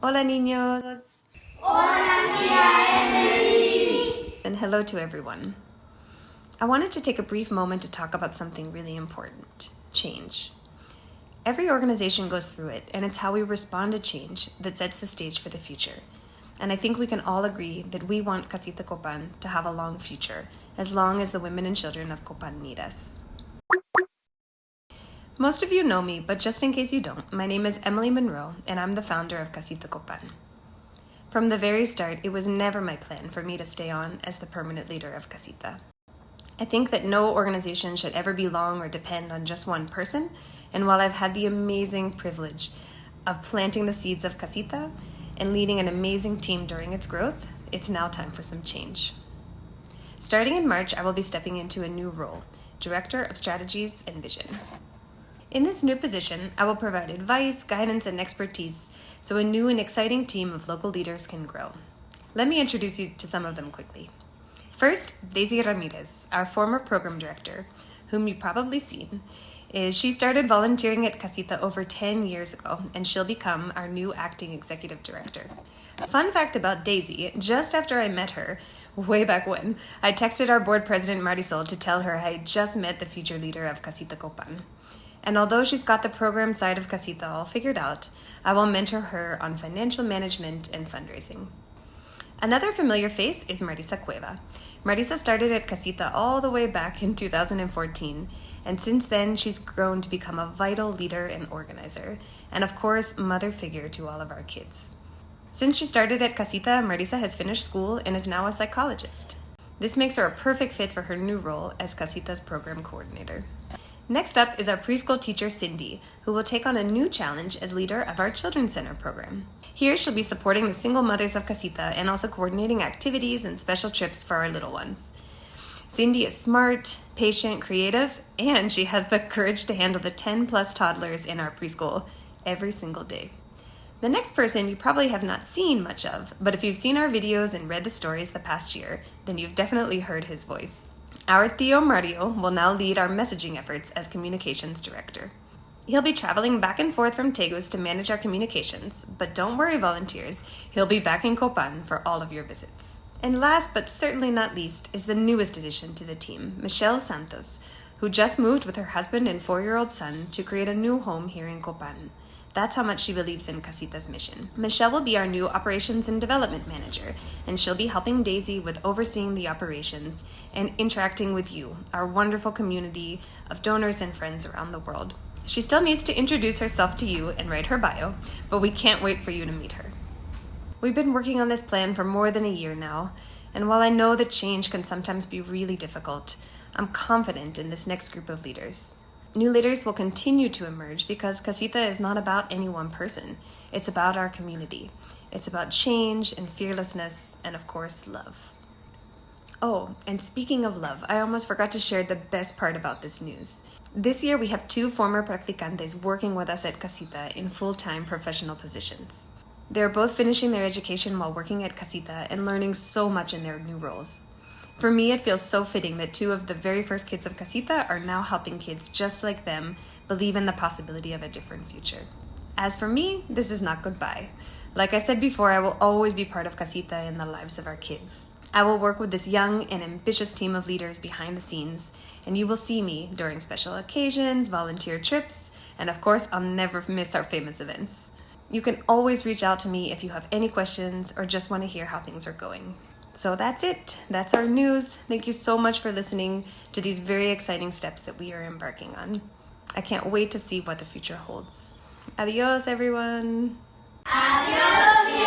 Hola, niños! Hola, tía Emily! And hello to everyone. I wanted to take a brief moment to talk about something really important: change. Every organization goes through it, and it's how we respond to change that sets the stage for the future. And I think we can all agree that we want Casita Copán to have a long future, as long as the women and children of Copán need us. Most of you know me, but just in case you don't, my name is Emily Monroe, and I'm the founder of Casita Copán. From the very start, it was never my plan for me to stay on as the permanent leader of Casita. I think that no organization should ever belong or depend on just one person, and while I've had the amazing privilege of planting the seeds of Casita and leading an amazing team during its growth, it's now time for some change. Starting in March, I will be stepping into a new role, Director of Strategies and Vision. In this new position, I will provide advice, guidance, and expertise so a new and exciting team of local leaders can grow. Let me introduce you to some of them quickly. First, Daisy Ramirez, our former program director, whom you've probably seen. She started volunteering at Casita over 10 years ago, and she'll become our new acting executive director. Fun fact about Daisy, just after I met her, way back when, I texted our board president Marisol to tell her I had just met the future leader of Casita Copán. And although she's got the program side of Casita all figured out, I will mentor her on financial management and fundraising. Another familiar face is Marisa Cueva. Marisa started at Casita all the way back in 2014, and since then she's grown to become a vital leader and organizer, and of course, mother figure to all of our kids. Since she started at Casita, Marisa has finished school and is now a psychologist. This makes her a perfect fit for her new role as Casita's program coordinator. Next up is our preschool teacher, Cindy, who will take on a new challenge as leader of our Children's Center program. Here, she'll be supporting the single mothers of Casita and also coordinating activities and special trips for our little ones. Cindy is smart, patient, creative, and she has the courage to handle the 10-plus toddlers in our preschool every single day. The next person you probably have not seen much of, but if you've seen our videos and read the stories the past year, then you've definitely heard his voice. Our Tío Mario will now lead our messaging efforts as communications director. He'll be traveling back and forth from Tegus to manage our communications, but don't worry, volunteers, he'll be back in Copán for all of your visits. And last but certainly not least is the newest addition to the team, Michelle Santos, who just moved with her husband and 4-year-old son to create a new home here in Copán. That's how much she believes in Casita's mission. Michelle will be our new Operations and Development Manager, and she'll be helping Daisy with overseeing the operations and interacting with you, our wonderful community of donors and friends around the world. She still needs to introduce herself to you and write her bio, but we can't wait for you to meet her. We've been working on this plan for more than a year now, and while I know that change can sometimes be really difficult, I'm confident in this next group of leaders. New leaders will continue to emerge because Casita is not about any one person. It's about our community. It's about change and fearlessness and, of course, love. Oh, and speaking of love, I almost forgot to share the best part about this news. This year, we have 2 former practicantes working with us at Casita in full-time professional positions. They're both finishing their education while working at Casita and learning so much in their new roles. For me, it feels so fitting that 2 of the very first kids of Casita are now helping kids just like them believe in the possibility of a different future. As for me, this is not goodbye. Like I said before, I will always be part of Casita in the lives of our kids. I will work with this young and ambitious team of leaders behind the scenes, and you will see me during special occasions, volunteer trips, and of course, I'll never miss our famous events. You can always reach out to me if you have any questions or just want to hear how things are going. So that's it. That's our news. Thank you so much for listening to these very exciting steps that we are embarking on. I can't wait to see what the future holds. Adios, everyone. Adiós,